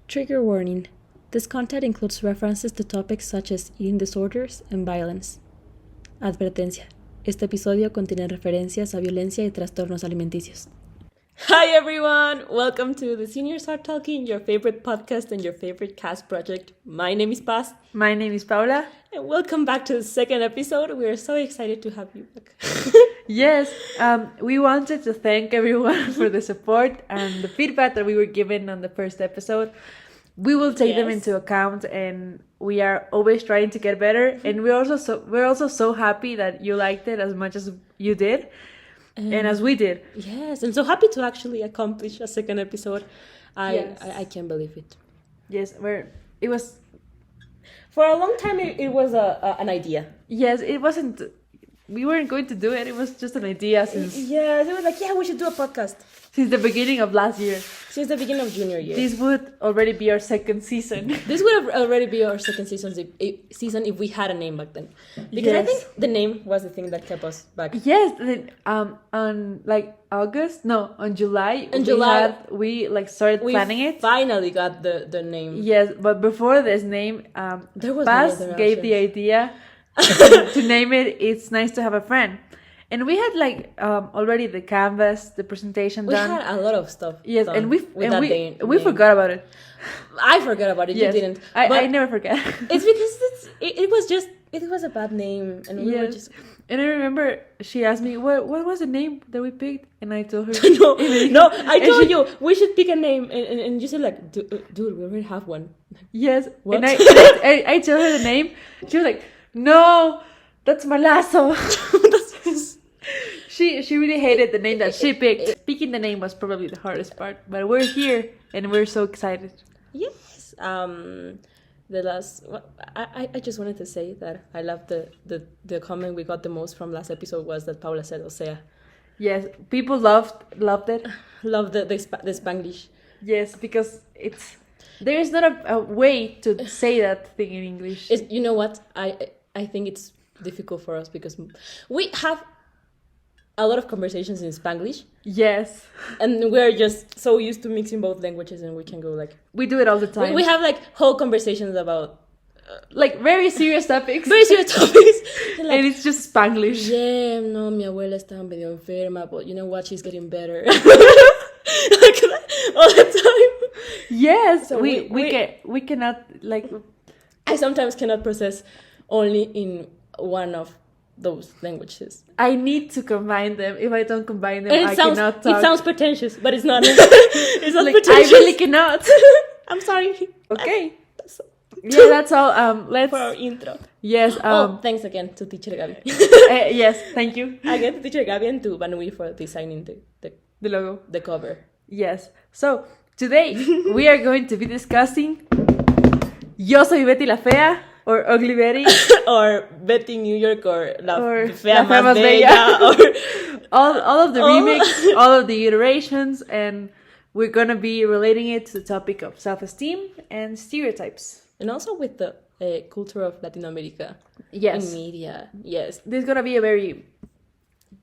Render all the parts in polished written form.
Trigger warning. This content includes references to topics such as eating disorders and violence. Advertencia. Este episodio contiene referencias a violencia y trastornos alimenticios. Hi everyone! Welcome to the Seniors Are Talking, your favorite podcast and your favorite cast project. My name is Paz. My name is Paula. And welcome back to the second episode. We are so excited to have you back. Yes, we wanted to thank everyone for the support and the feedback that we were given on the first episode. We will take them into account, and we are always trying to get better. And we're also so happy that you liked it as much as you did, and as we did. Yes, and so happy to actually accomplish a second episode. I can't believe it. Yes, it was. For a long time, it was an idea. Yes, it wasn't. We weren't going to do it. It was just an idea since. Yes, it was like, we should do a podcast. Since the beginning of last year. Since the beginning of junior year. This would already be our second season. This would have already be our second season if we had a name back then. Because I think the name was the thing that kept us back. Yes, then on July. We started planning it. Finally got the name. Yes, but before this name, there was Paz no gave the idea to name it "It's Nice to Have a Friend." And we had already the canvas, the presentation done. We had a lot of stuff. Yes, and we forgot about it. I forgot about it. Yes. You didn't. I never forget. It's because it was a bad name, and we were just. And I remember she asked me what was the name that we picked, and I told her no. I told you we should pick a name, and you said dude, we already have one. Yes, what? And I told her the name. She was like, no, that's Malazo. She really hated the name that she picked. Picking the name was probably the hardest part, but we're here and we're so excited. Yes. I just wanted to say that I love the comment we got the most from last episode was that Paula said, "O sea." Yes, people loved it. Loved the Spanglish. Yes, because there is not a way to say that thing in English. You know what? I think it's difficult for us because we have a lot of conversations in Spanglish. Yes. And we're just so used to mixing both languages, and we can go we do it all the time. We have whole conversations about very serious topics. Very serious topics. And it's just Spanglish. Yeah, no, mi abuela está medio enferma, but you know what? She's getting better. All the time. Yes, so we cannot I sometimes cannot process only in one of those languages. I need to combine them. If I don't combine them, cannot talk. It sounds pretentious, but it's not. It's not pretentious. I really cannot. I'm sorry. Okay. That's all. Let's for our intro. Yes. Thanks again to teacher Gabi. Yes, thank you. Again to teacher Gabi and to Banui for designing the logo, the cover. Yes. So today we are going to be discussing Yo Soy Betty la Fea. Or Ugly Betty. Or Betty New York. Or La Fea Más Bella. Or all of the remakes, all of the iterations. And we're going to be relating it to the topic of self-esteem and stereotypes. And also with the culture of Latin America. Yes. In media. Yes. This is going to be a very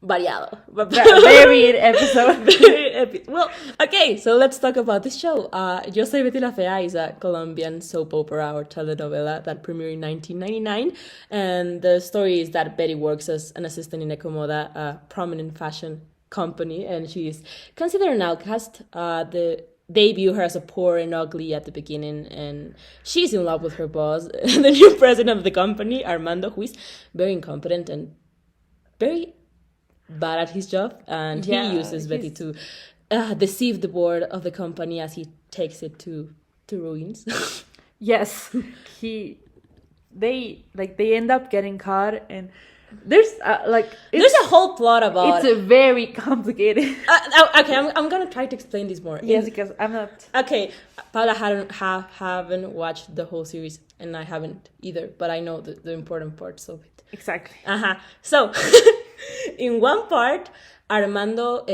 variado. Varied episode. Well, okay, so let's talk about this show. Yo Soy Betty la Fea is a Colombian soap opera or telenovela that premiered in 1999. And the story is that Betty works as an assistant in Ecomoda, a prominent fashion company. And she is considered an outcast. They view her as a poor and ugly at the beginning. And she's in love with her boss, the new president of the company, Armando, who is very incompetent and very bad at his job, and he uses Betty to deceive the board of the company as he takes it to ruins. Yes, they end up getting caught, and there's a whole plot about it's very complicated. Okay, I'm gonna try to explain this more. Yes, because I'm not. Okay, Paula haven't watched the whole series, and I haven't either, but I know the important parts of it. Exactly. So. In one part, Armando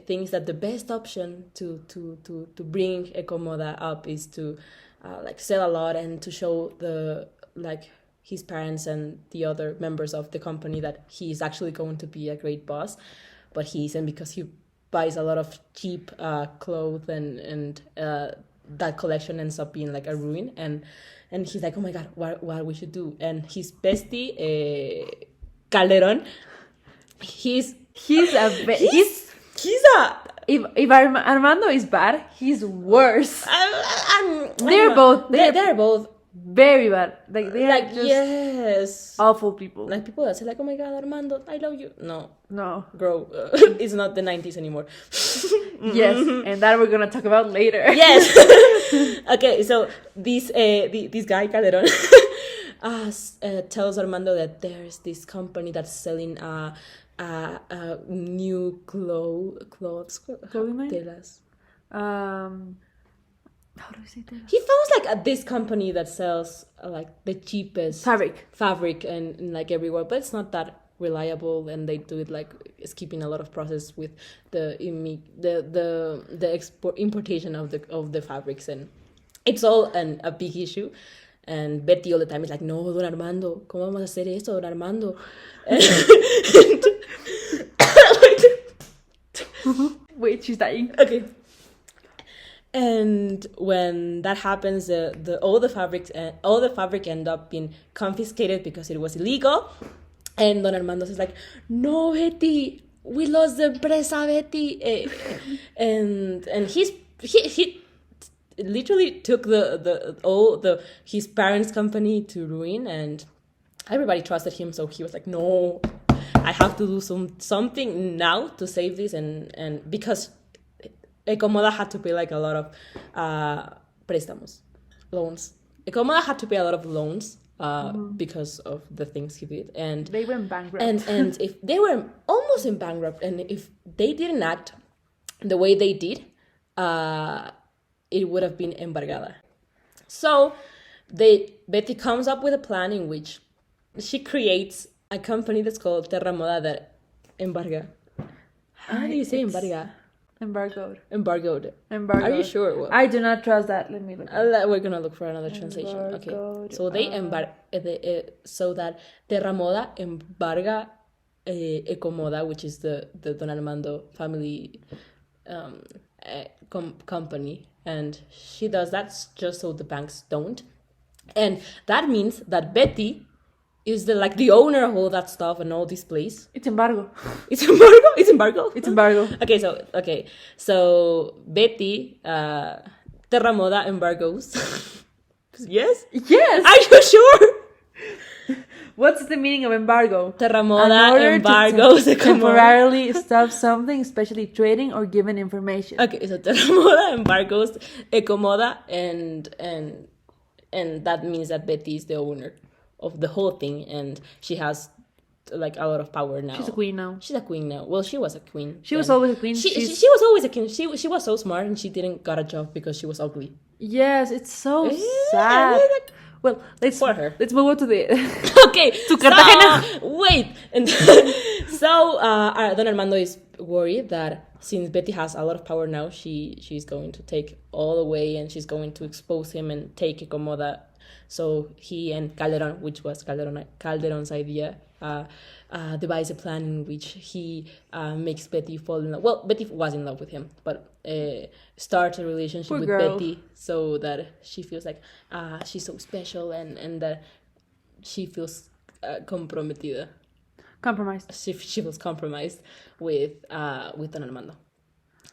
thinks that the best option to bring Ecomoda up is to sell a lot and to show his parents and the other members of the company that he's actually going to be a great boss, but he isn't because he buys a lot of cheap clothes and that collection ends up being like a ruin, and he's like, oh my god, what we should do? And his bestie, Calderon, he's He's he's a if Armando is bad, he's worse. they're both- they're both Very bad. Like they are like, just yes, awful people. like people that say like, oh my god, Armando, I love you. No, No. grow. It's not the 90s anymore. Yes, and that we're gonna talk about later. Yes. Okay, so this guy Calderon tells Armando that there's this company that's selling new clothes, Clothing line? telas. How do I say that? He founds like this company that sells like the cheapest Fabric. and like everywhere, but it's not that reliable, and they do it like skipping a lot of process with the importation of the fabrics, and it's all a big issue. And Betty all the time is like, no, Don Armando, ¿cómo vamos a hacer esto, Don Armando? Wait, she's dying. Okay. And when that happens, all the fabric end up being confiscated because it was illegal. And Don Armando says like, "No, Betty, we lost the empresa, Betty." And he literally took his parents' company to ruin, and everybody trusted him. So he was like, "No, I have to do something now to save this," and because Ecomoda had to pay like a lot of loans. Ecomoda had to pay a lot of loans because of the things he did, and They went bankrupt. and if they were almost in bankrupt, and if they didn't act the way they did, it would have been embargada. So Betty comes up with a plan in which she creates a company that's called Terra Moda that embarga. How do you say embarga? Embargoed. Embargoed. Embargoed. Are you sure? Well, I do not trust that. Let me look. we're gonna look for another translation. Okay. Embargoed, So they so that Terra Moda embarga Ecomoda, which is the Don Armando family company, and she does that just so the banks don't, and that means that Betty is the owner of all that stuff and all this place. It's embargo. It's embargo. It's embargo. It's embargo. Okay. So Betty, Terra Moda embargoes. Yes. Yes. Are you sure? What's the meaning of embargo? Terra In Moda order embargoes to Ecomoda. temporarily stop something, especially trading or giving information. Okay, so Terra Moda embargoes Ecomoda, and that means that Betty is the owner of the whole thing, and she has like a lot of power now. She's a queen now. She's a queen now. Well, she was a queen. She was then. always a queen. She was always a queen. She was so smart, and she didn't got a job because she was ugly. Yes, it's so Yeah, sad. like- Well, let's For her. let's move on to the Okay, To Cartagena. Wait, and so Don Armando is worried that since Betty has a lot of power now, she's going to take all away, and she's going to expose him and take Ecomoda. So he and Calderon, which was Calderon's idea, devise a plan in which he makes Betty fall in love. Well, Betty was in love with him, but starts a relationship Poor with girl. Betty so that she feels like she's so special, and that she feels comprometida. compromise. She feels compromised with Don Armando.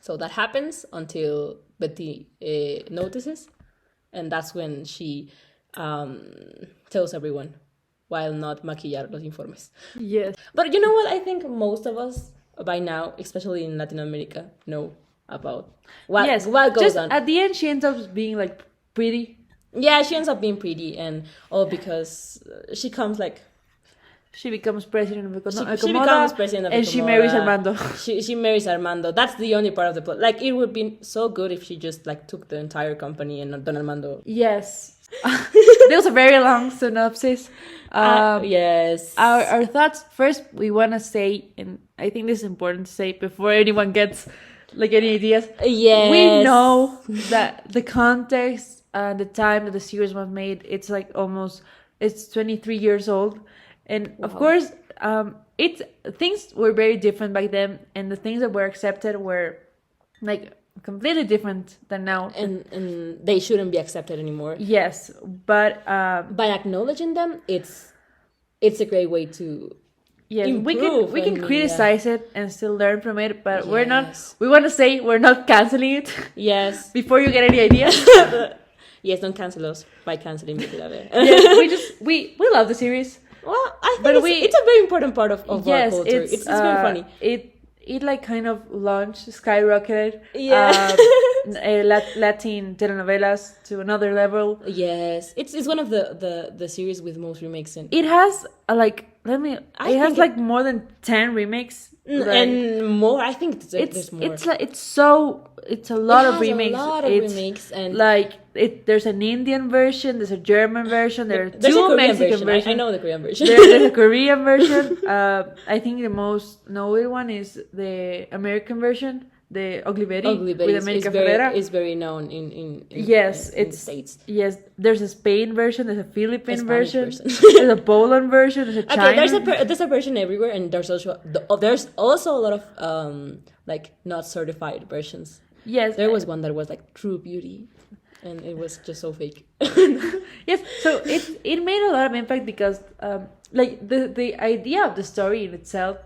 So that happens until Betty notices, and that's when she tells everyone, while not maquillar los informes. Yes. But you know what? I think most of us by now, especially in Latin America, know about what goes Just on. at the end, she ends up being like pretty. Yeah, she ends up being pretty, and all because she comes like She becomes president of Ecomoda. she becomes president of and she Ecomoda. marries Armando. She marries Armando. That's the only part of the plot. Like, it would be so good if she just like took the entire company and Don Armando. Yes. There was a very long synopsis. Yes. Our thoughts. First, we want to say, and I think this is important to say before anyone gets like any ideas. Yes. We know that the context and the time that the series was made, it's like it's 23 years old. And of course, things were very different back then, and the things that were accepted were like completely different than now. and they shouldn't be accepted anymore. Yes, but By acknowledging them, it's a great way to yes, improve. we can and, criticize it and still learn from it, but we're not. Yes. We want to say we're not canceling it Yes. before you get any ideas. Yes, don't cancel us by canceling Betty La Fea. Yes, we love the series. Well, I think But it's a very important part of our culture. It's very funny. It like kind of launched, skyrocketed. Yeah. Latin telenovelas to another level. Yes, it's one of the series with most remakes in. It has like it has think like more than 10 remakes. Like, and more. I think there's more. it's like it's a lot of remakes. A lot of remakes and like there's an Indian version, there's a German version, there are there's two a Korean Mexican version. versions. I know the Korean version. There's a Korean version. I think the most known one is the American version, the Ugly Betty with America Ferrera. Is very known in Yes, in the it's States. Yes, there's a Spain version, there's a Philippine Spanish version, version. there's a Poland version, there's a China. Okay, there's a version everywhere, and there's also a lot of like not certified versions. Yes, There was one that was like True Beauty, and it was just so fake. yes. So it made a lot of impact because like the idea of the story in itself,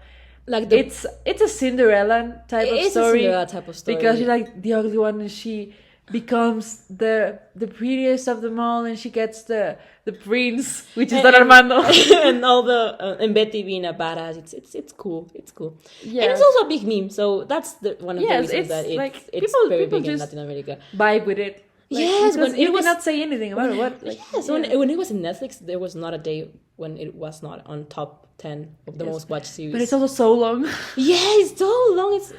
Like it's a Cinderella type of story. A Cinderella type of story because she's like the ugly one and she becomes the prettiest of them all and she gets the prince, which is Don Armando. and all the and Betty being a badass. It's cool. It's cool. Yeah, and it's also a big meme. So that's one of the Yes, reasons it's that like, it's people very big in just Latin America. vibe with it. Like, Yes, because when you it was cannot say anything about it. What? Like, yes, when it was in Netflix, there was not a day when it was not on top 10 of the Yes. most watched series. but it's also so long. Yeah, it's so long. It's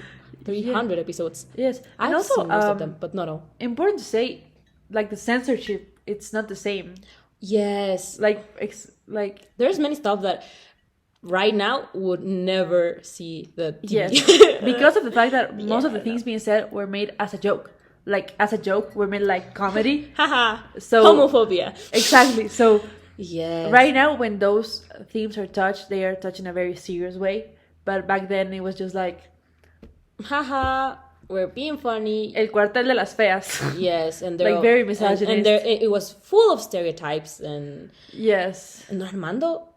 300 episodes. Yes, and I've also seen most of them, but not all. important to say, like the censorship, it's not the same. Yes, Like there's many stuff that right now would never see the TV. yes, because of the fact that most of the things being said were made as a joke. Like as a joke, were made like comedy. Haha. So Homophobia. Exactly. So Yes. right now, when those themes are touched, they are touched in a very serious way. But back then, it was just like Haha. We're being funny. El Cuartel de las Feas. Yes, and Like, very misogynist. And it was full of stereotypes and Yes. Armando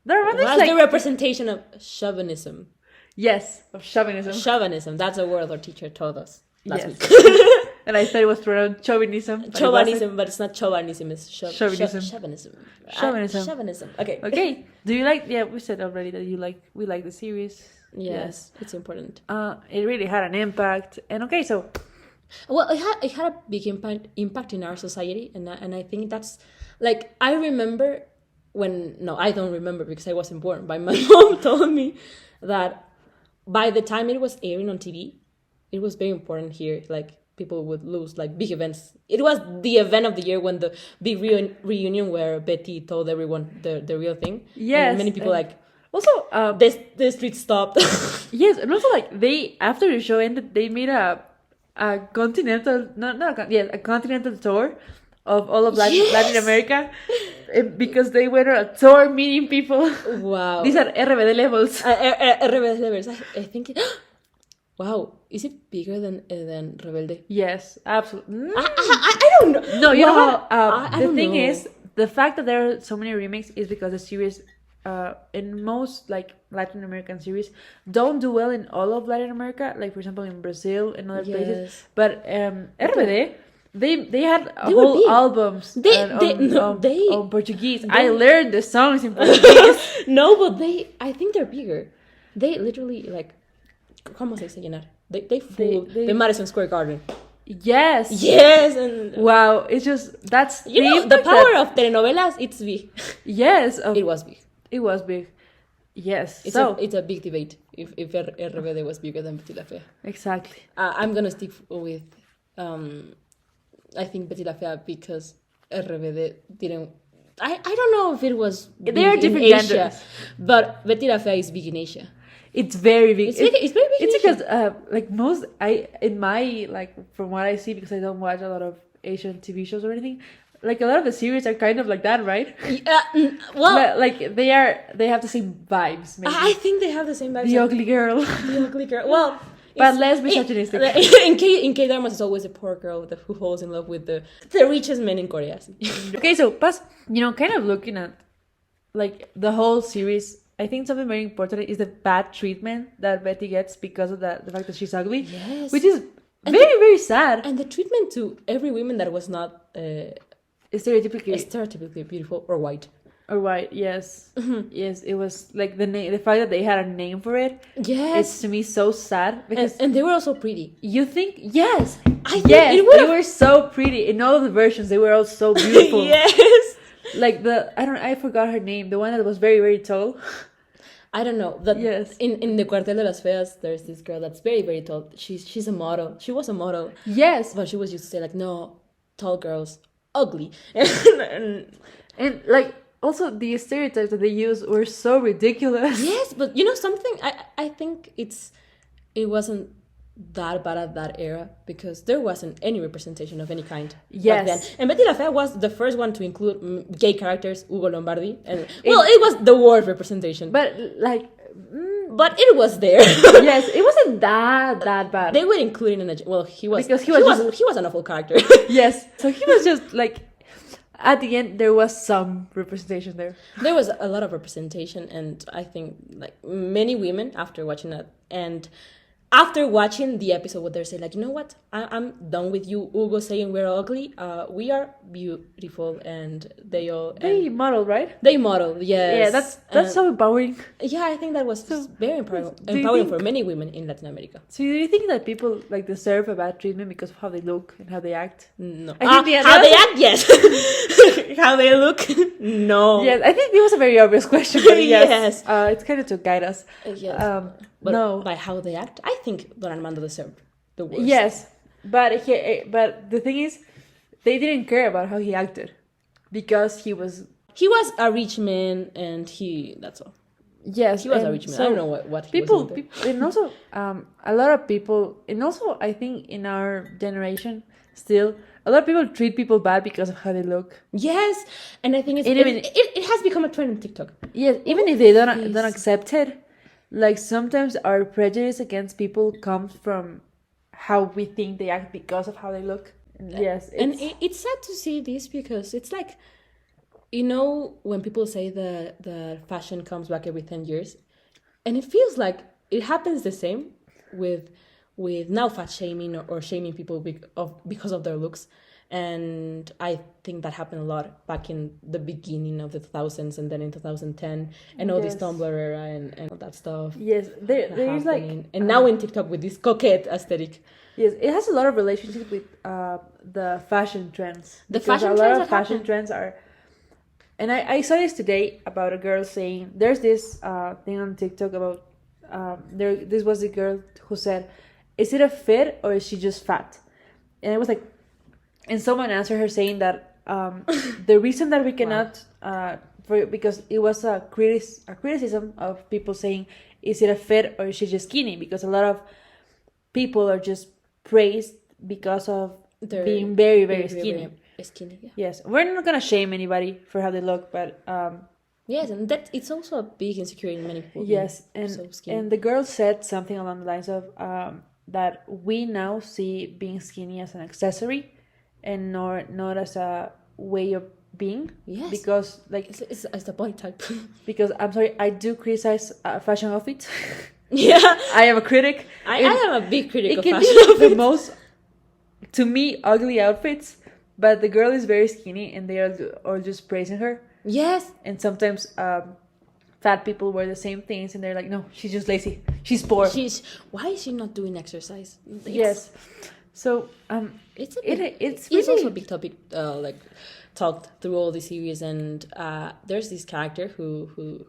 There was like the representation of chauvinism. yes, of chauvinism. Chauvinism. That's a word our teacher told us last Yes. week. And I thought it was pronounced chauvinism. but it Chauvinism, but it's not chauvinism. It's Chauvinism. chauvinism. Chauvinism. Chauvinism. Okay. wasn't. Okay. Do you like? Yeah, we said already that we like the series. Yes, it's important. It really had an impact. And okay, so Well, it had a big impact in our society, and I think that's like I remember I don't remember because I wasn't born. But my mom told me that by the time it was airing on TV, it was very important here. Like people would lose like big events. It was the event of the year when the big reunion where Betty told everyone the real thing. Yes, and many people like also the street stopped. yes, and also like they after the show ended, they made a continental a continental tour of all of Latin America because they went on a tour meeting people. Wow, These are RBD levels. Rebelde levels. I think. Wow, is it bigger than Rebelde? Yes, absolutely. I don't know. No, you know Wow, what? I The don't thing know. is, the fact that there are so many remakes is because the series, in most like Latin American series, don't do well in all of Latin America. Like for example, in Brazil and other places. Yes. But RBD, they had They were whole big. albums They on Portuguese. I learned the songs in Portuguese. No, but I think they're bigger. They literally like, ¿cómo se dice llenar? They full the Madison Square Garden. Yes. Yes, and Wow, it's just that's you know the impact power of telenovelas. It's big. yes, It was big. it was big. Yes, It's a big debate if RBD was bigger than Betty La Fea. exactly. I'm gonna stick with I think Betty La Fea because RBD didn't. I don't know if it was big They are in different Asia, genders. but Betty La Fea is big in Asia. It's very big. It's very big. It's in Asia. because like most in my like from what I see because I don't watch a lot of Asian TV shows or anything. Like a lot of the series are kind of like that, right? Well, like they have the same vibes. Maybe. I think they have the same vibes. The ugly girl. The ugly girl. Well, but less misogynistic. In K-dramas, it's always a poor girl who falls in love with the richest man in Korea. Okay, so Paz, kind of looking at like the whole series, I think something very important is the bad treatment that Betty gets because of the fact that she's ugly. Yes. Which is very, very sad. And the treatment to every woman that was not stereotypically beautiful or white. Or white, yes. Yes, it was like the fact that they had a name for it. Yes. It's to me so sad. Because and they were also pretty. You think? Yes. They were so pretty. In all of the versions, they were all so beautiful. Yes. Like I forgot her name. The one that was very, very tall. I don't know. Yes. In the Cuartel de las Feas, there's this girl that's very, very tall. She's a model. She was a model. Yes. But she was used to say like, no, tall girls, ugly. And like, also the stereotypes that they used were so ridiculous. Yes, but something, I think it wasn't that bad at that era because there wasn't any representation of any kind. Yes. Back then. And Betty la Fea was the first one to include gay characters, Hugo Lombardi. And it was the worst representation. But like... But it was there. Yes, it wasn't that bad. They were including he was... Because he was an awful character. Yes. So he was just like... At the end, there was some representation there. There was a lot of representation, and I think like many women after watching that and after watching the episode where they say like, you know what, I'm done with you, Hugo, saying we're ugly. We are beautiful, and they model, right? They model, yes. Yeah, that's so empowering. Yeah, I think that was very empowering for many women in Latin America. So do you think that people like deserve a bad treatment because of how they look and how they act? No. I think how they act, yes. How they look, no. Yes, I think it was a very obvious question, but yes. It's kind of to guide us. Yes. But no. By how they act, I think Don Armando deserved the worst. Yes, but the thing is, they didn't care about how he acted because he was a rich man, and that's all. Yes, he was a rich man. So I don't know what he was into. And also a lot of people, and also I think in our generation still, a lot of people treat people bad because of how they look. Yes, and I think it has become a trend on TikTok. Yes, even if they don't accept it. Like, sometimes our prejudice against people comes from how we think they act because of how they look. Yes. It's sad to see this because it's like, when people say the fashion comes back every 10 years, and it feels like it happens the same with now fat shaming or shaming people because of their looks. And I think that happened a lot back in the beginning of the 2000s and then in 2010 and all this Tumblr era and all that stuff. Yes, there is like... And now in TikTok with this coquette aesthetic. Yes, it has a lot of relationship with the fashion trends. A lot of fashion trends are... And I saw this today about a girl saying... There's this thing on TikTok about... This was the girl who said, is it a fit or is she just fat? And I was like... And someone answered her saying that the reason that we cannot, because it was a criticism of people saying, is it a fit or is she just skinny? Because a lot of people are just praised because of being very, very skinny. Skinny, yeah. Yes, we're not gonna shame anybody for how they look, but yes, and that it's also a big insecurity in many people. Yes, and the girl said something along the lines of that we now see being skinny as an accessory. And not as a way of being. Yes. Because like it's the body type. Because I'm sorry, I do criticize fashion outfits. Yeah. I am a critic. I am a big critic of fashion outfits. It can be outfits. the most, to me, ugly outfits. But the girl is very skinny, and they are all just praising her. Yes. And sometimes fat people wear the same things, and they're like, no, she's just lazy. She's poor. Why is she not doing exercise? Yes. So it's really... also a big topic like talked through all the series, and there's this character who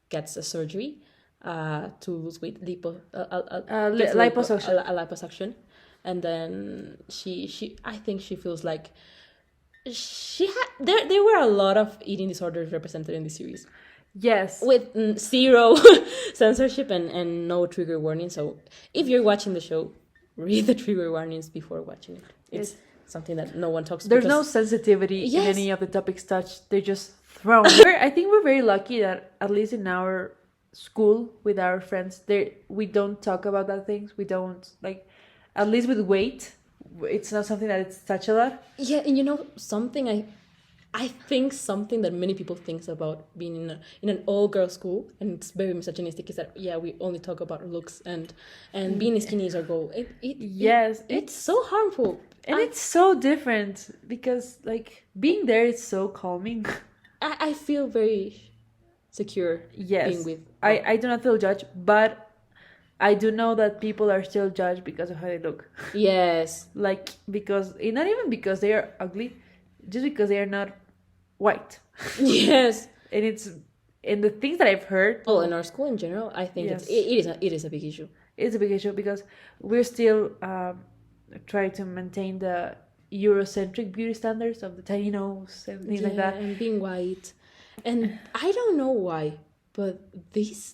gets a surgery to lose weight, liposuction, and then she I think she feels like there were a lot of eating disorders represented in the series. Yes. With zero censorship and no trigger warning. So if you're watching the show, read the trigger warnings before watching it. It's something that no one talks about. There's no sensitivity in any of the topics touched. They're just thrown. I think we're very lucky that, at least in our school with our friends, there we don't talk about that things. We don't like, at least with weight, it's not something that it's touched a lot. Yeah, and something I think something that many people think about being in an all girl school, and it's very misogynistic, is that we only talk about looks, and being skinny is our goal. Yes, it's so harmful, and it's so different because like being there is so calming. I feel very secure. Yes, being with. I do not feel judged, but I do know that people are still judged because of how they look. Yes, like because not even because they are ugly, just because they are not white. Yes, and the things that I've heard. Well, in our school in general, I think Yes. it is a big issue. It's a big issue because we're still trying to maintain the Eurocentric beauty standards of the tiny nose and things like that. And being white, and I don't know why, but these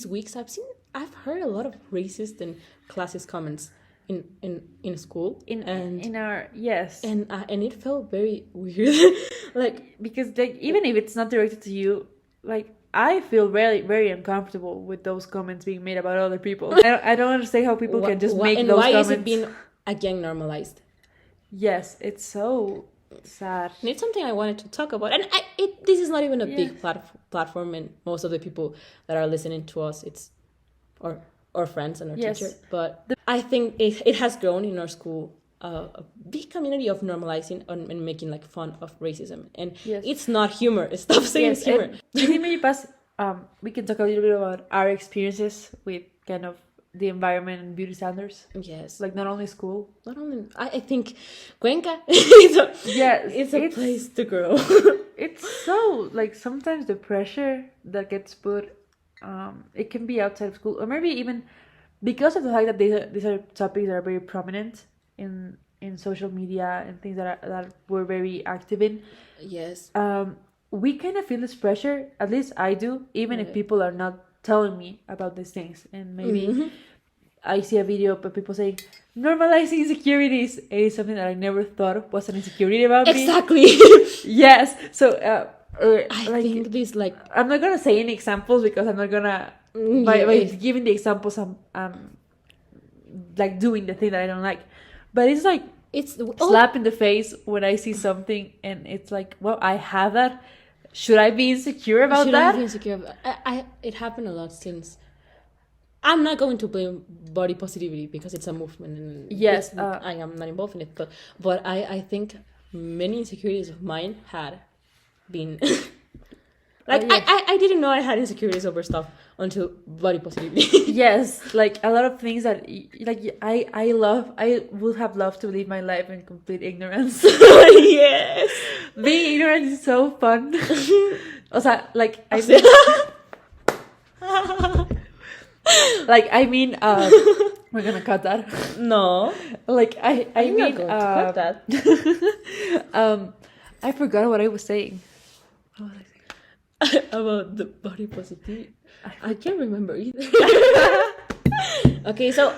weeks I've heard a lot of racist and classist comments in school in our yes, and it felt very weird. Like, because like even if it's not directed to you, like I feel very very uncomfortable with those comments being made about other people. I don't understand how people can just make and those why comments. is it being again normalized? Yes, it's so sad. And it's something I wanted to talk about, and this is not even a big platform, and most of the people that are listening to us, it's our friends and our teacher. But I think it has grown in our school a big community of normalizing and making like fun of racism, and it's not humor. Stop saying it's humor. Maybe we can talk a little bit about our experiences with kind of the environment and beauty standards. Yes, like not only school, I think Cuenca it's a place to grow. It's so like sometimes the pressure that gets put, it can be outside of school, or maybe even because of the fact that these are topics that are very prominent in social media and things that we're very active in. Yes. We kind of feel this pressure, at least I do, even if people are not telling me about these things. And maybe I see a video of people saying normalizing insecurities, and it's something that I never thought was an insecurity about me. Exactly. Yes. So I think this like I'm not gonna say any examples because I'm not gonna by giving the examples I'm like doing the thing that I don't like, but it's like it's slap in the face when I see something and it's like, well, I have that. Should I be insecure about that? I be insecure about, it happened a lot since. I'm not going to blame body positivity because it's a movement, and yes, I am not involved in it. But I think many insecurities of mine had been like yes. I didn't know I had insecurities over stuff until body positivity. Yes, like a lot of things that like I would have loved to live my life in complete ignorance. Yes, being ignorant is so fun. O sea, like I think, like I mean, we're gonna cut that. No, like I I'm mean, not going to cut that. I forgot what I was saying. What was I saying? About the body positivity. I can't remember either. Okay, so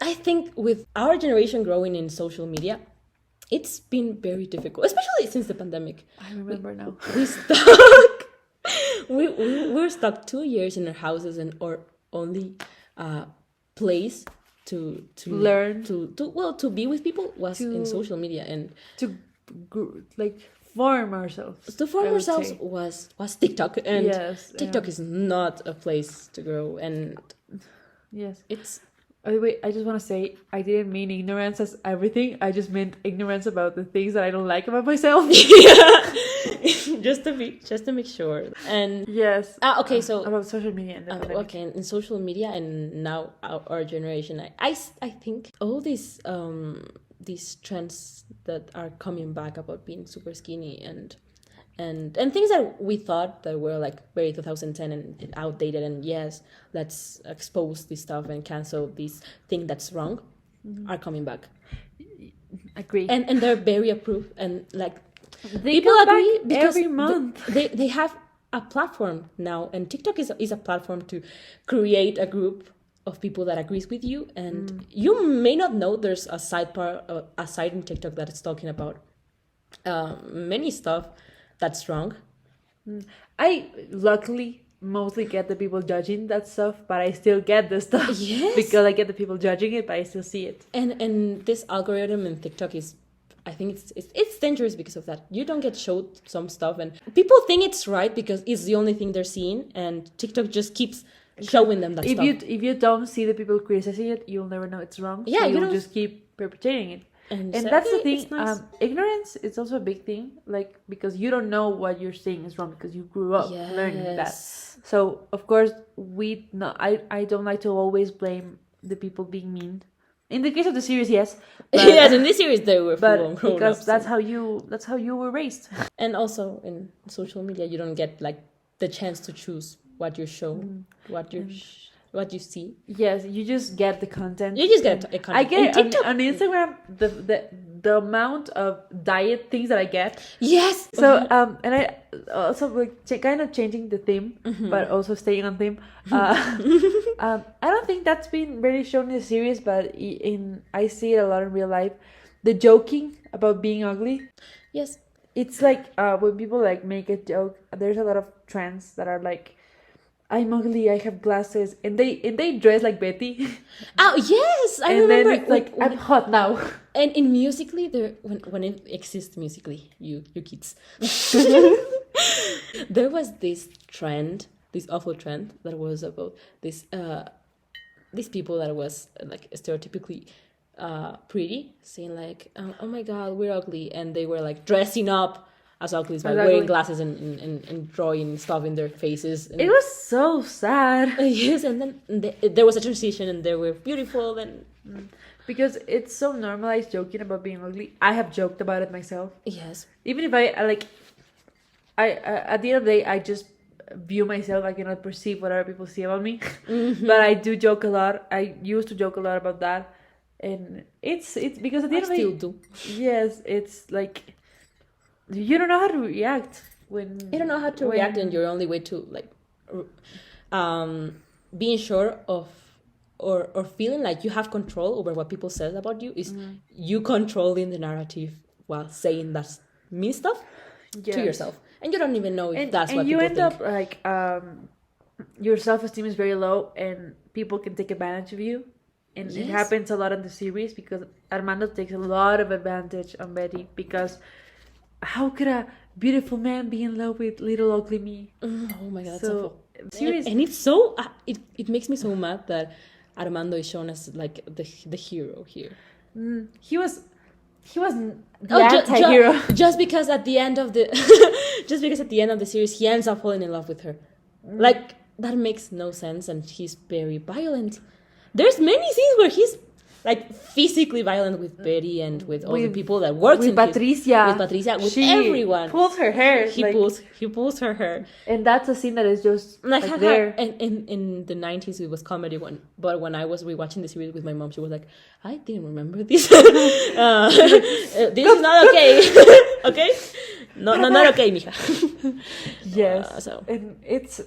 I think with our generation growing in social media, it's been very difficult, especially since the pandemic. I remember now. We're stuck 2 years in our houses, and our only place to learn to be with people was in social media, and to like form ourselves. To form ourselves was TikTok, and TikTok is not a place to grow. And yes, it's. Oh, wait, I just want to say I didn't mean ignorance as everything. I just meant ignorance about the things that I don't like about myself. Yeah, just to make sure. And yes, okay, so about social media and the pandemic. Okay, in social media, and now our generation, I think all these trends that are coming back about being super skinny and things that we thought that were like very 2010 and outdated, and yes, let's expose this stuff and cancel this thing that's wrong, are coming back. Agree. And they're very approved, and like they people agree because every month. They have a platform now, and TikTok is a platform to create a group of people that agrees with you, and you may not know there's a side in TikTok that is talking about many stuff that's wrong. I luckily mostly get the people judging that stuff, but I still get the stuff. Yes. Because I get the people judging it, but I still see it. And this algorithm in TikTok is, I think it's dangerous because of that. You don't get showed some stuff, and people think it's right because it's the only thing they're seeing, and TikTok just keeps showing them that stuff. If you don't see the people criticizing it, you'll never know it's wrong. Yeah, so you you'll don't- just keep perpetuating it. And And so, that's the okay, thing. it's nice. Ignorance is also a big thing, like because you don't know what you're saying is wrong because you grew up learning that. Yes. So of course I don't like to always blame the people being mean. In the case of the series, yes. But, Yes, in this series they were but full-on because grown-ups, that's how you were raised. and also in social media you don't get like the chance to choose what you show, what you see. Yes, you just get the content. You just get a content. I get And it on Instagram the amount of diet things that I get. Yes. So and I also like kind of changing the theme, Mm-hmm. but also staying on theme. I don't think that's been really shown in the series, but I see it a lot in real life. The joking about being ugly. Yes. It's like when people like make a joke. There's a lot of trends that are like, I'm ugly, I have glasses, and they dress like Betty. Oh yes, I And remember. then it's like, I'm hot now. And in Musically, there when it exists Musically, you kids, there was this trend, this awful trend that was about these people that was like stereotypically pretty, saying like, oh my god, we're ugly, and they were like dressing up as ugly by Exactly. wearing glasses and drawing stuff in their faces. And, It was so sad. yes, and then there was a transition, and they were beautiful, and Because it's so normalized joking about being ugly. I have joked about it myself. yes. Even if I like, I at the end of the day, I just view myself. I cannot perceive what other people see about me. But I do joke a lot. I used to joke a lot about that, and it's because at the I end of the still day, do. yes, it's like you don't know how to react when You don't know how to react, and your only way to like being sure of or feeling like you have control over what people say about you is you controlling the narrative while saying that mean stuff Yes. to yourself, and you don't even know if and, that's and what you people end think. up like your self-esteem is very low, and people can take advantage of you. And it Yes. happens a lot in the series because Armando takes a lot of advantage on Betty, because how could a beautiful man be in love with little ugly me? Oh my god, that's So, awful. series- And it's so it makes me so mad that Armando is shown as like the hero here. He was the Oh, anti-hero. just because at the end of the series he ends up falling in love with her, like that makes no sense, and he's very violent. There's many scenes where he's like physically violent with Betty and with all the With- people that works with in Patricia. with She everyone. pulls her hair. He like- pulls her hair. and that's a scene that is just Like, like there. and in the 90s it was comedy but when I was rewatching the series with my mom, she was like, I didn't remember this. This is not okay. Okay, not okay, mija. Yes. So And it's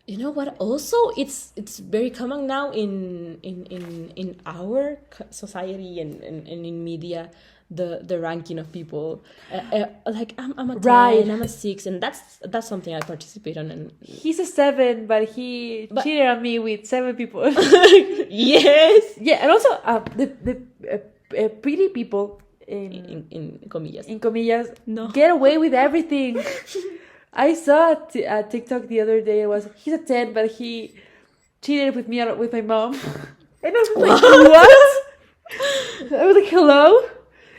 you know what? Also, it's very common now in our society and in media, the ranking of people. Like I'm a 10, Right. I'm a 6, and that's something I participate on. And he's a 7, but he cheated on me with 7 people. yes, Yeah, and also the pretty people in comillas. in comillas No. get away with everything. I saw a TikTok the other day. It was, he's a 10, but he cheated with me with my mom. And I was like, what? I was like, hello?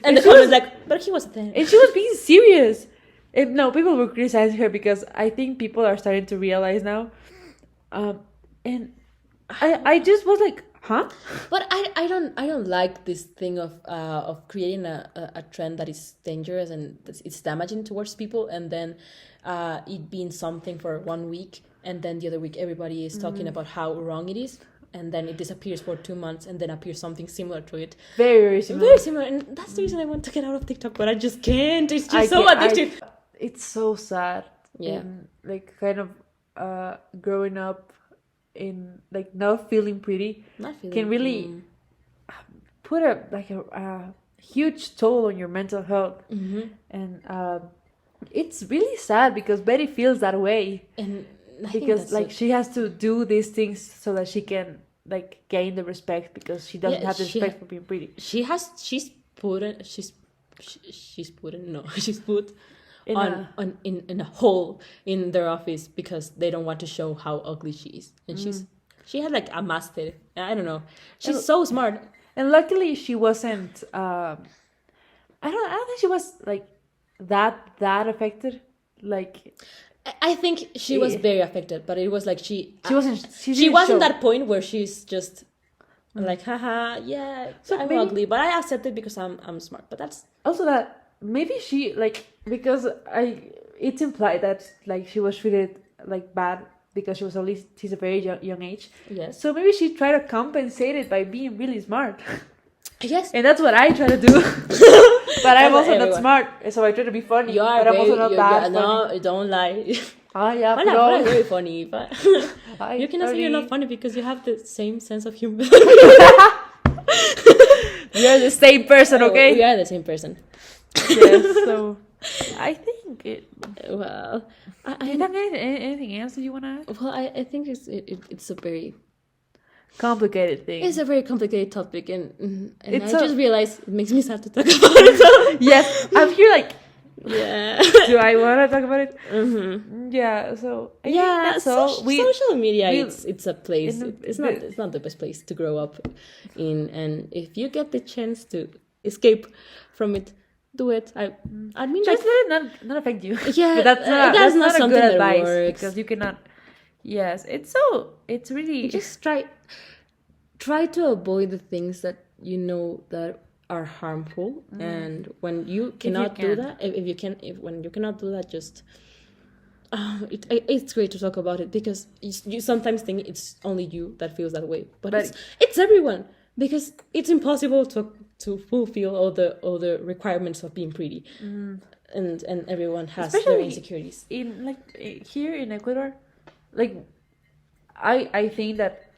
And the she was- comments like, but he was 10. And she was being serious. And no, people were criticizing her because I think people are starting to realize now. And I just was like, huh? But I don't like this thing of creating a trend that is dangerous and it's damaging towards people, and then it being something for 1 week, and then the other week everybody is talking about how wrong it is, and then it disappears for 2 months, and then appears something similar to it. Very, very similar. Very similar, and that's the reason I want to get out of TikTok, but I just can't. It's just so addictive. It's so sad. Yeah. And like kind of growing up in like not feeling pretty Not feeling- can really put a huge toll on your mental health. Mm-hmm. And it's really sad because Betty feels that way. And I think because that's like it. she has to do these things so that she can like gain the respect, because she doesn't Yeah, have the she respect for being pretty. she's put she's put in, no she's put In on a in a hole in their office because they don't want to show how ugly she is, and she had like a master. I don't know. She's And- so smart. and luckily she wasn't. I don't think she was like that affected. Like I think she was very affected, but it was like she wasn't. She she didn't wasn't show. that point where she's just like, haha, yeah, So I'm maybe- ugly, but I accept it because I'm smart. But that's Also, that maybe she like, because it's implied that like she was treated like bad because she was at least she's a very young age. yes, So maybe she tried to compensate it by being really smart. yes. And that's what I try to do. But I'm That's also not everyone. smart, so I try to be funny. You are but I'm also very, not you, that you, funny. no, don't lie. Yeah, Well, I'm bro. very funny, but Hi, you cannot say you're sorry. not funny because you have the same sense of humor. We are the same person, okay? We are the same person. Yes, so I think it. Well, Do you have anything else that you want to add? well, I think it's a very Complicated thing. it's a very complicated topic, and It's I a- just realized it makes me sad to talk about it. So. Yes, I'm here like, Yeah. do I want to talk about it? Mm-hmm. Yeah, so I think Yeah, that's all. social media. we- It's a place. in the- It's not the best place to grow up in, and if you get the chance to escape from it, do it. I mean, just like, let it not affect you. yeah, But that's not a something good that advice, works. because you cannot. Yes, it's really Just try to avoid the things that you know that are harmful, and when you cannot do can. that, if when you cannot do that, just it's great to talk about it, because you sometimes think it's only you that feels that way, but it's everyone, because it's impossible to fulfill all the requirements of being pretty, and everyone has their Especially insecurities. in like here in Ecuador, like I think that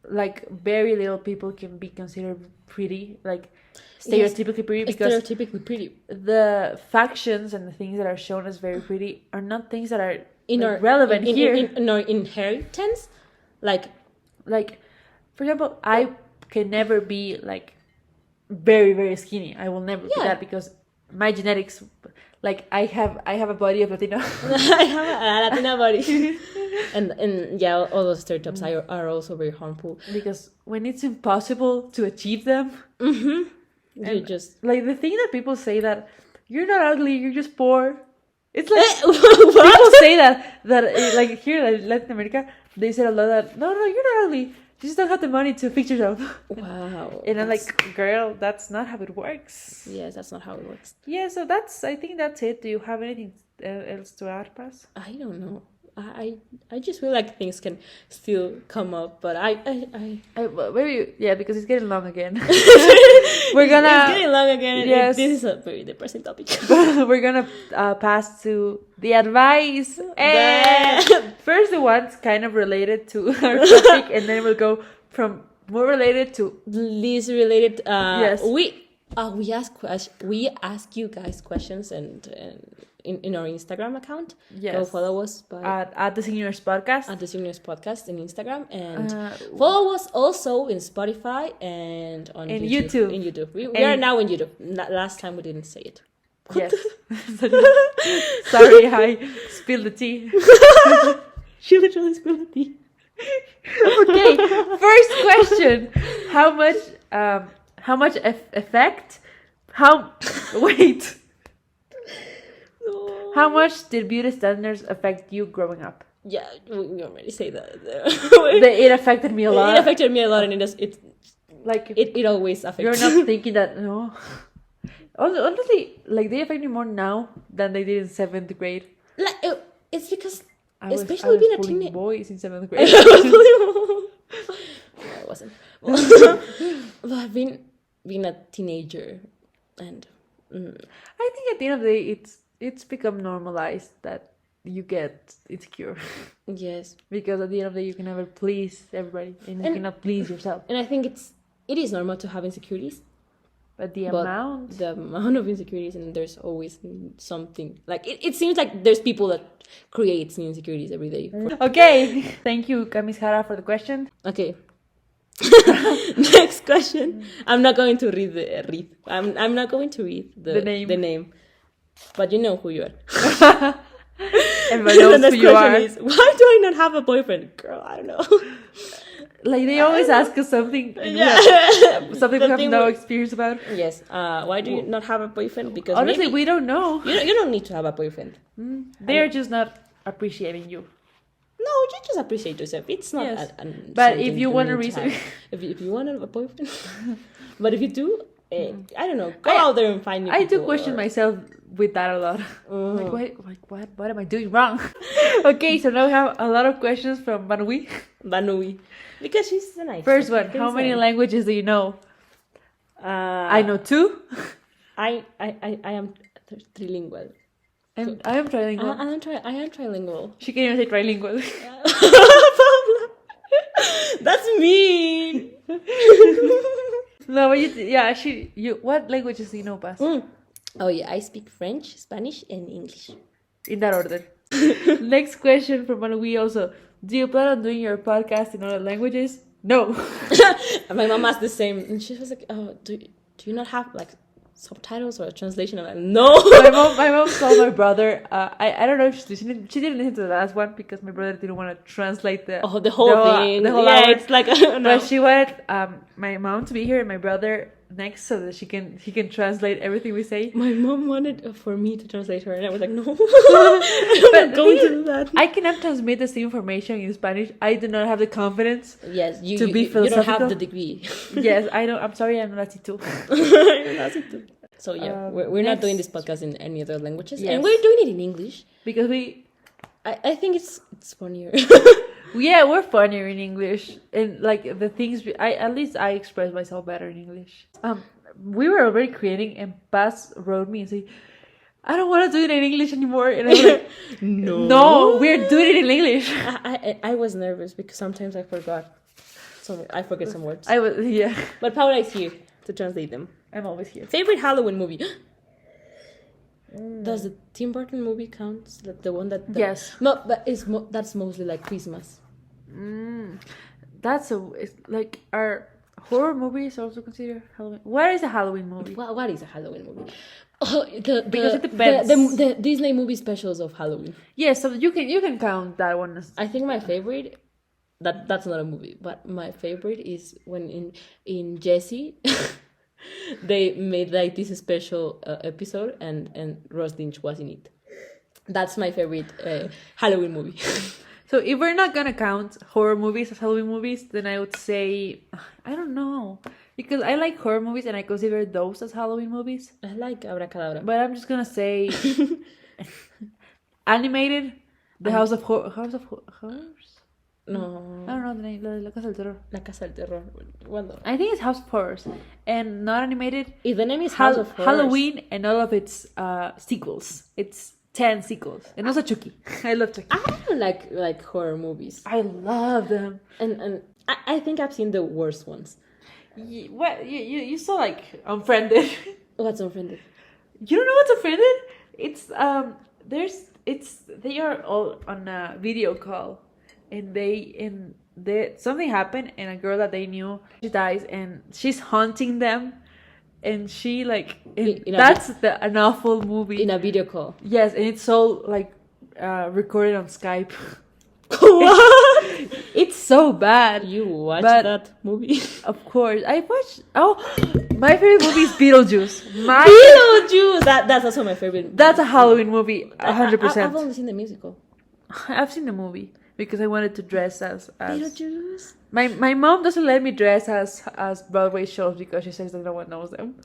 like very little people can be considered pretty, like stereotypically pretty, because Stereotypically pretty the factions and the things that are shown as very pretty are not things that are in like, our relevant here. in our inheritance, like Like, for example, I can never be like very very skinny. I will never be Yeah. that, because my genetics, like I have a body of Latino. I have a Latina body. and yeah, all those stereotypes are also very harmful. Because when it's impossible to achieve them, You And- just like the thing that people say that you're not ugly, you're just poor. It's like what? people say that like here in Latin America, they say a lot that no, you're not ugly. You just don't have the money to fix yourself. Wow. And I'm that's- like, girl, that's not how it works. yes, that's not how it works. Yeah, so I think that's it. Do you have anything else to add, Paz? I don't know. I just feel like things can still come up, but I Well, maybe, yeah, because it's getting long again. it's gonna- getting long again. And Yes. this is a very depressing topic. We're gonna pass to the advice. And first, the one's kind of related to our topic, and then we'll go from more related to Least related. Yes. We ask you guys questions, and in our Instagram account. Yes. Go follow us at the Seniors Podcast. at the Seniors Podcast in Instagram, and Uh, follow us also in Spotify and on In YouTube. YouTube. In YouTube, we And- are now in YouTube. Last time we didn't say it. Yes. Sorry, I spilled the tea. She literally spilled the tea. Okay, first question: How much effect? Wait. No. How much did beauty standards affect you growing up? Yeah, we already say that. It affected me a lot. It affected me a lot, and Like it always affects. you're not thinking that, no. Honestly, like they affect me more now than they did in 7th grade. Like, it's because I especially was being a bullying teenager. boys in 7th grade. I wasn't. Well, I've been a teenager, and I think at the end of the day, it's become normalized that you get insecure. yes, Because at the end of the day, you can never please everybody, and you And- cannot please yourself. and I think it is normal to have insecurities, But the But amount. the amount of insecurities, and there's always something. Like, it seems like there's people that creates new insecurities every day. Okay. Thank you, Kamishara, for the question. Okay. Next question. I'm not going to read. I'm not going to read The name. The name. But you know who you are. Everyone knows The next who you question are. is, why do I not have a boyfriend? Girl, I don't know. Like, they always ask us something. Yeah. Something we The have thing no with- experience about. Yes. Why do you not have a boyfriend? Because Honestly, maybe we don't know. you don't need to have a boyfriend. They're just not appreciating you. No, you just appreciate yourself. It's not. Yes. But if you want a reason- if you want a boyfriend, but if you do, I don't know. Go out there and find new I do people, question or- myself with that a lot. Mhm. What am I doing wrong? Okay, so now we have a lot of questions from Manui. Banui, because she's a nice. First one, how many languages do you know? I know 2. I am trilingual. I am trilingual. I am trilingual. She can even say trilingual. That's mean. No, but you. What languages do you know, Paz? Oh yeah, I speak French, Spanish, and English. In that order. Next question from Manui also. Do you plan on doing your podcast in other languages? No. And my mom asked the same, and she was like, "Oh, do you not have like subtitles or a translation?" I'm like, "No." my mom told my brother. I don't know if she's listening. She didn't listen to the last one because my brother didn't want to translate the Oh, the whole thing. The whole yeah, hour. it's like I don't know. But she wanted my mom to be here and my brother next so that he can translate everything we say. My mom wanted for me to translate her, and I was like, "No, I'm not going to do that." I cannot transmit the same information in Spanish. I do not have the confidence. Yes, you To be you don't philosophical? have the degree. Yes, I don't. I'm sorry, I'm not too. So yeah, we're not next- doing this podcast in any other languages, Yes. and we're doing it in English. Because we, I think it's funnier. yeah, we're funnier in English, and like the things at least I express myself better in English. We were already creating, and Paz wrote me and said, "I don't want to do it in English anymore," and I was like, "No, we're doing it in English." I was nervous because sometimes I forgot. I forget some words. Yeah. But Paula is here to translate them. I'm always here. Favorite Halloween movie? Does the Tim Burton movie count? The one that Yes. No, but that's mostly like Christmas. It's like our horror movies also considered Halloween. What is a Halloween movie? What is a Halloween movie? Oh, Because it depends. The Disney movie specials of Halloween. Yes, so you can count that one as I think my favorite. That's not a movie, but my favorite is when in Jessie, they made like this special episode, and Ross Lynch was in it. That's my favorite Halloween movie. So if we're not gonna count horror movies as Halloween movies, then I would say I don't know. Because I like horror movies and I consider those as Halloween movies. I like Abracadabra. But I'm just gonna say animated, The House of Horrors? No. I don't know the name, La Casa del Terror. La Casa del Terror. Well, I think it's House of Horrors. And not animated, if the name is House of Horrors, Halloween and all of its sequels. It's 10 sequels. And also Chucky. I love Chucky. I don't like horror movies, I love them. and I think I've seen the worst ones. What you saw like Unfriended. What's Unfriended? You don't know what's Unfriended? It's they are all on a video call, and something happened, and a girl that they knew, she dies, and she's haunting them, and she like an awful movie In a video call. Yes, and it's all like recorded on Skype. What? It's so bad. You watched But- that movie? Of course, I watched. Oh, my favorite movie is Beetlejuice. Beetlejuice. That's also my favorite. That's a Halloween movie, I've 100%. only seen the musical. I've seen the movie because I wanted to dress as Beetlejuice. my mom doesn't let me dress as Broadway shows because she says that no one knows them.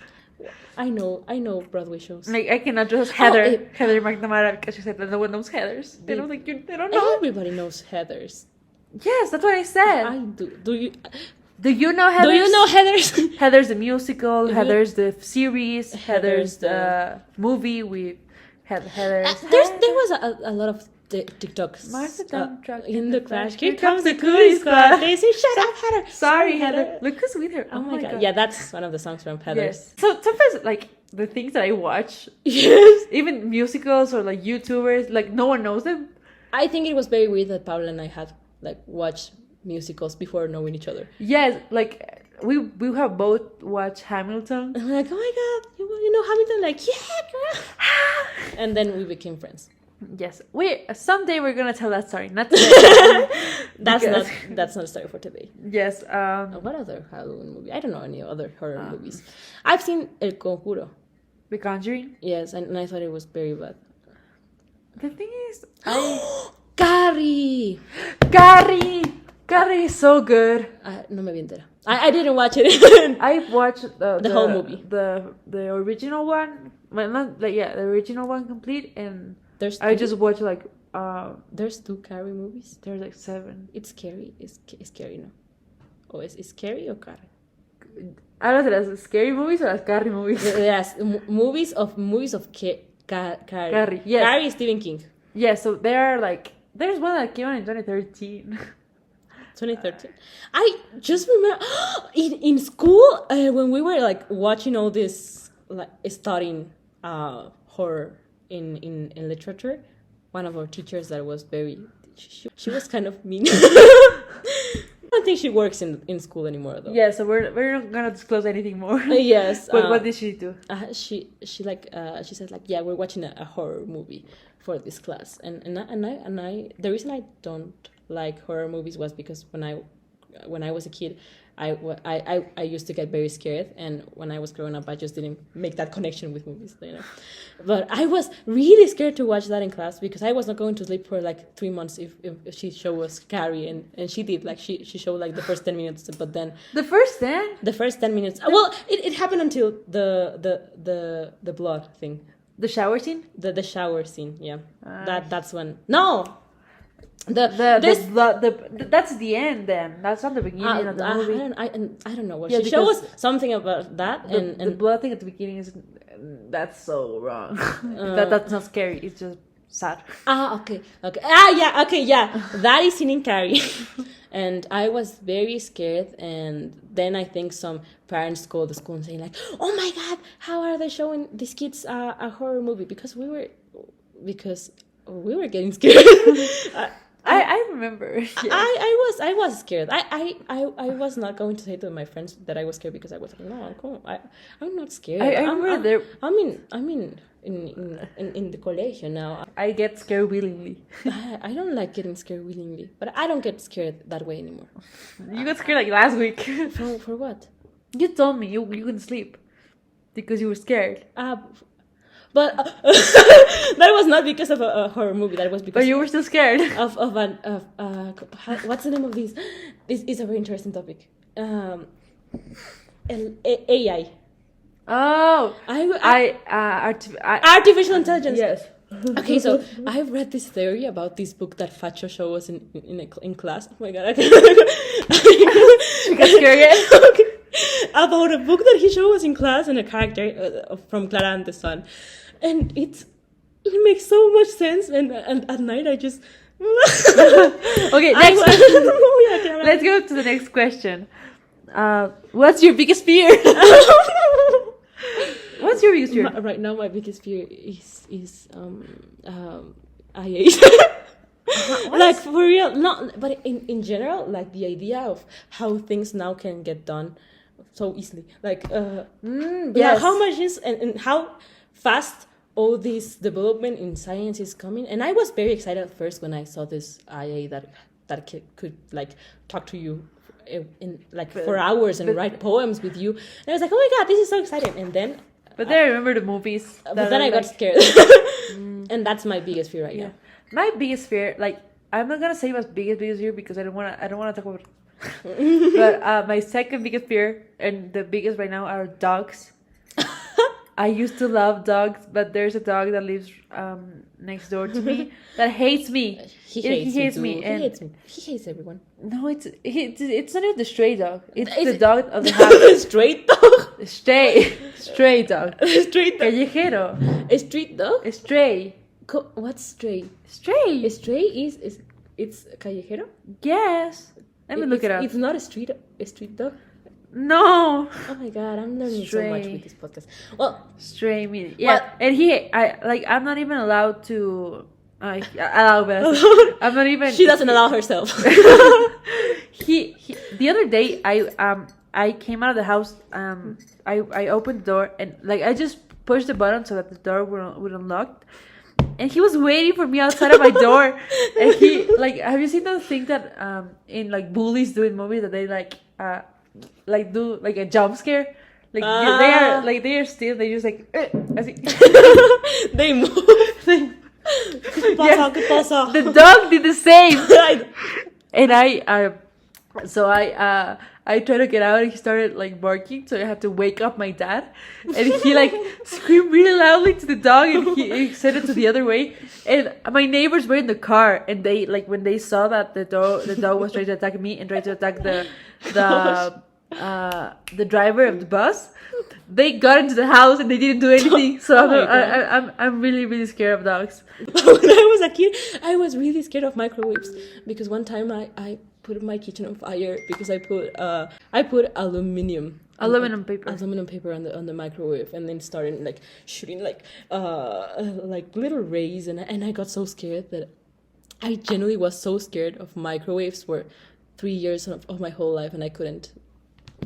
I know Broadway shows. Like I cannot dress as Heather McNamara because she said that no one knows Heathers. They don't like you. They don't know. Everybody knows Heathers. Yes, that's what I said. I do. Do you? Do you know Heathers? Do you know Heathers? Heathers the musical, Mhm. Heathers the series, Heathers Heathers the movie with Heathers. There was a lot of TikToks. Mark the dump truck in the crash. Here comes the coolie squad. They say, "Shut up, Heather." Sorry, Heather. Look who's with her. Oh my god. Yeah, that's one of the songs from Heather. Yes. So sometimes, like, the things that I watch, Yes. even musicals or like YouTubers, like no one knows them. I think it was very weird that Paula and I had like watched musicals before knowing each other. Yes, like we have both watched Hamilton. And I'm like, oh my god, you know Hamilton? Like, yeah, girl. And then we became friends. Yes, someday we're gonna tell that story. Not today. That's not a story for today. Yes. What other Halloween movie? I don't know any other horror movies. I've seen El Conjuro. The Conjuring. Yes, and I thought it was very bad. The thing is, Carrie. Carrie is so good. No me vi entera. I didn't watch it. I watched the whole movie. The original one. Well, not like the original one complete, and I just watched like there's 2 Carrie movies. There's like 7. It's scary. It's scary, no? Oh, is scary or Carrie? I don't know if that's scary movies or as Carrie movies. Yes, movies of Carrie. Carrie, yes. Carrie is Stephen King. Yeah, so there are like there's one that came out in 2013. 2013. I just remember in school when we were like watching all this, like studying horror in literature. One of our teachers that was she was kind of mean. I don't think she works in school anymore though. Yeah, so we're not gonna disclose anything more. Yes. But what did she do? She said like, yeah, we're watching a horror movie for this class, and I the reason I don't like horror movies was because when I was a kid, I used to get very scared, and when I was growing up, I just didn't make that connection with movies, you know. But I was really scared to watch that in class because I was not going to sleep for like 3 months if she showed us Carrie, and she did, like she showed like the first 10 minutes, but then the first 10 minutes. Well, it happened until the blood thing. The shower scene? The shower scene, yeah. That's when that's the end. Then that's not the beginning of the movie. I don't know what Yeah, she showed us something about that, and the blood thing at the beginning is that's so wrong. That's not scary. It's just sad. Okay. Yeah. That is in Carrie. And I was very scared, and then I think some parents called the school and saying like, "Oh my god, how are they showing these kids a horror movie?" Because we were getting scared. I remember. Yes. I was scared. I was not going to say to my friends that I was scared because I was like, no, come on, I'm not scared. I'm in the colegio now. I get scared willingly. I don't like getting scared willingly, but I don't get scared that way anymore. You got scared like last week. For what? You told me you couldn't sleep because you were scared. But that was not because of a horror movie. That was because. But you were still scared. What's the name of this? This is a very interesting topic. AI. Oh, artificial intelligence. Yes. Okay, so I read this theory about this book that Facho showed us in class. Oh my god, she got scared again. Okay. About a book that he showed us in class and a character from Clara and the Sun, and it makes so much sense. And at night I just okay. Let's go to the next question. What's your biggest fear? What's your biggest fear? Right now, my biggest fear is IA. Like for real, not. But in general, like the idea of how things now can get done so easily, like yes. How much is and how fast all this development in science is coming. And I was very excited at first when I saw this IA that could like talk to you in like for hours and write poems with you. And I was like, oh my god, this is so exciting. And then. But then I remember the movies. But then I got scared. And that's my biggest fear right now. My biggest fear, like, I'm not gonna say my biggest fear because I don't wanna talk about it. But my second biggest fear and the biggest right now are dogs. I used to love dogs, but there's a dog that lives next door to me that hates me. He hates me. And he hates me. He hates everyone. No, it's not even the stray dog. It's the dog of the house. Straight dog. Stray dog. Street dog. Callejero. A street dog. Stray. What's stray? Stray. Stray is it's callejero. Yes. Let me look it up. It's not a street dog. No. Oh my god, I'm learning so much with this podcast. Well, stray mean yeah, and I'm not even allowed to. I'm not even. She doesn't allow herself. he the other day I came out of the house. I opened the door and like I just pushed the button so that the door would unlock. And he was waiting for me outside of my door. And he like, have you seen those things that in like bullies do in movies that they like do like a jump scare? Like they are still, they just like as they move. Yeah. The dog did the same. And I tried to get out and he started like barking, so I had to wake up my dad. And he like screamed really loudly to the dog and he sent it to the other way. And my neighbors were in the car and they like when they saw that the dog was trying to attack me and trying to attack the driver of the bus, they got into the house and they didn't do anything. So I'm really, really scared of dogs. When I was a kid, I was really scared of microwaves because one time I put my kitchen on fire because I put aluminum paper on the microwave and then started like shooting like little rays and I got so scared that I genuinely was so scared of microwaves for 3 years of my whole life, and I couldn't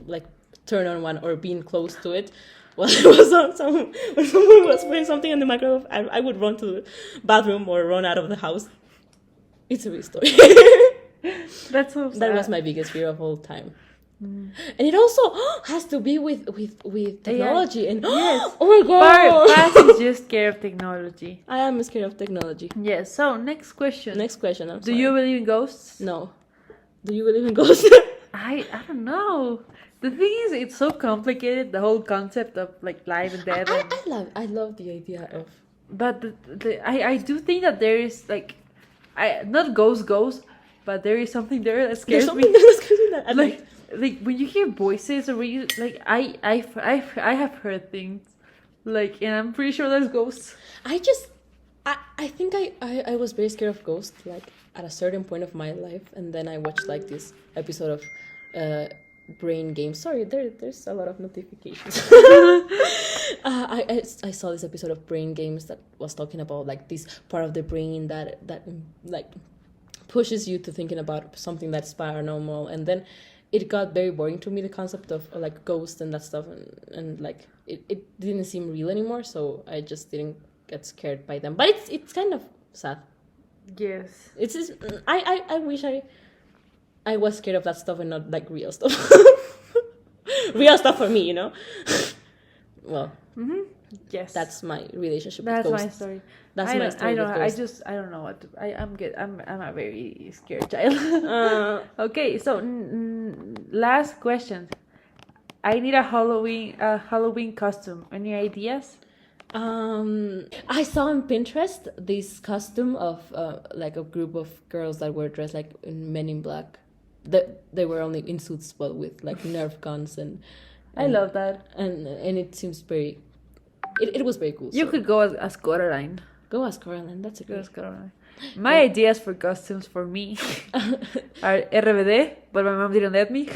like turn on one or being close to it while it was on when someone was putting something in the microwave. I would run to the bathroom or run out of the house. It's a real story. That's so sad. That was my biggest fear of all time. And it also has to be with technology. And yes. Oh my god, Paz is just scared of technology. I am scared of technology. Yes. So next question. Do you believe in ghosts? No. Do you believe in ghosts? I don't know. The thing is, it's so complicated. The whole concept of like life and death. I love the idea of. But I do think that there is like, not ghosts, but there is something there that scares me. That scares me. That like when you hear voices or when you like I have heard things like, and I'm pretty sure there's ghosts. I think I was very scared of ghosts like at a certain point of my life, and then I watched like this episode of Brain Games. Sorry, there's a lot of notifications. I saw this episode of Brain Games that was talking about like this part of the brain that like pushes you to thinking about something that's paranormal, and then it got very boring to me, the concept of like ghosts and that stuff, and like it didn't seem real anymore, so I just didn't get scared by them. But it's kind of sad. Yes. It's just, I wish I was scared of that stuff and not like real stuff. Real stuff for me, you know. Well, yes, that's my relationship that's with ghosts. my story. That's my story. I don't know what to, I'm a very scared child. Okay, so last question. I need a Halloween costume. Any ideas? I saw on Pinterest this costume of like a group of girls that were dressed like in Men in Black. They were only in suits, but with like Nerf guns and I love that. And it seems very. It was very cool. You could go as Coraline. Go as Coraline. That's a good. Coraline. My ideas for costumes for me are RBD, but my mom didn't let me.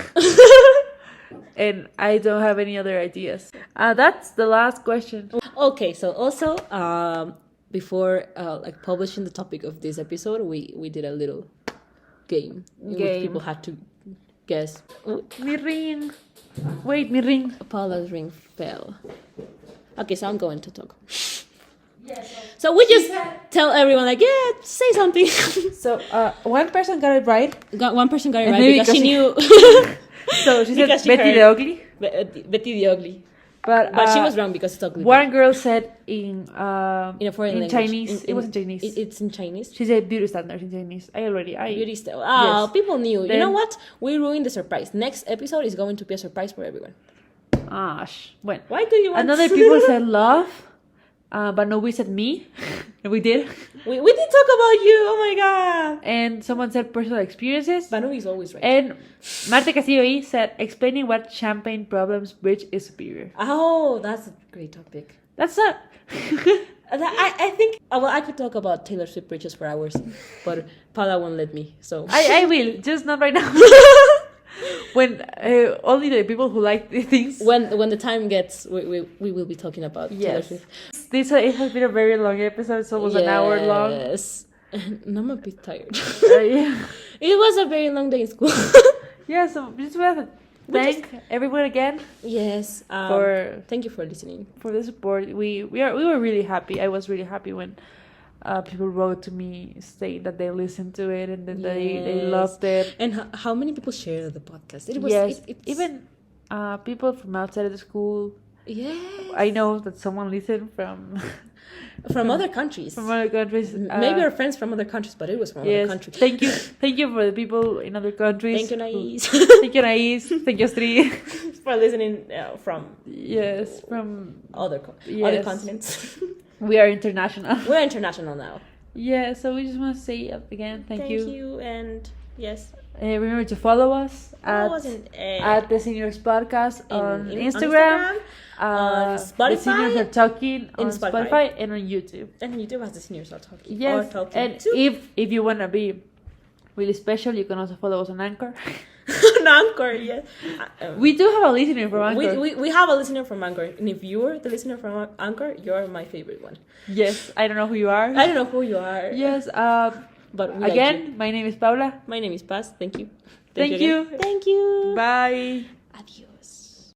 And I don't have any other ideas. That's the last question. Okay, so also before like publishing the topic of this episode, we did a little game in which people had to guess. Mi ring. Wait, mi ring. Paula's ring fell. Okay, so I'm going to talk. So we just tell everyone like, yeah, say something. So one person got it right. One person got it right because she knew. So she said Betty the Ugly. Betty the Ugly. But she was wrong because it's ugly. One girl said in a foreign language. Chinese. It was in Chinese. It's in Chinese. She said beauty standards in Chinese. Beauty standards. Oh, yes. People knew. Then, you know what? We ruined the surprise. Next episode is going to be a surprise for everyone. Bueno. Why do you want Another people said love. But no, we said me. And we did. We did talk about you. Oh my god. And someone said personal experiences. Banu is always right. And Marta Castillo said explaining what champagne problems bridge is superior. Oh, that's a great topic. That's not. I think well, I could talk about Taylor Swift bridges for hours, but Paula won't let me. So I will, just not right now. When only the people who like the things. when the time gets, we will be talking about Taylor Yes. Swift. It has been a very long episode. It's almost an hour long. Yes, and I'm a bit tired. Yeah. It was a very long day in school. Yeah, so just want to thank everyone again Yes. Thank you for listening. for the support. We were really happy. I was really happy when people wrote to me saying that they listened to it and that they Yes. loved it. And how many people share the podcast? It was Yes, it's, even people from outside of the school. yes. I know that someone listened from From other countries. from other countries. Maybe our friends from other countries, but it was from other Yes, countries. thank you for the people in other countries. Thank you, Nais, Thank you, Nais. Thank you, Astrid. for listening from Yes, from other Yes. continents. we are international. We're international now. Yeah, so we just want to say again, thank you. And yes, Remember to follow us follow us at the Seniors Podcast on on Instagram, on The Seniors Spotify, Are Talking on in Spotify. Spotify and on YouTube. and YouTube has the seniors are talking. Yes, Or talking and too. if you want to be really special, you can also follow us on Anchor. On Anchor, yes. We do have a listener from Anchor. We have a listener from Anchor, and if you're the listener from Anchor, you're my favorite one. Yes, I don't know who you are. I don't know who you are. Yes, But we like again, you. my name is Paula. My name is Paz. Thank you. Thank you. Thank you. Bye.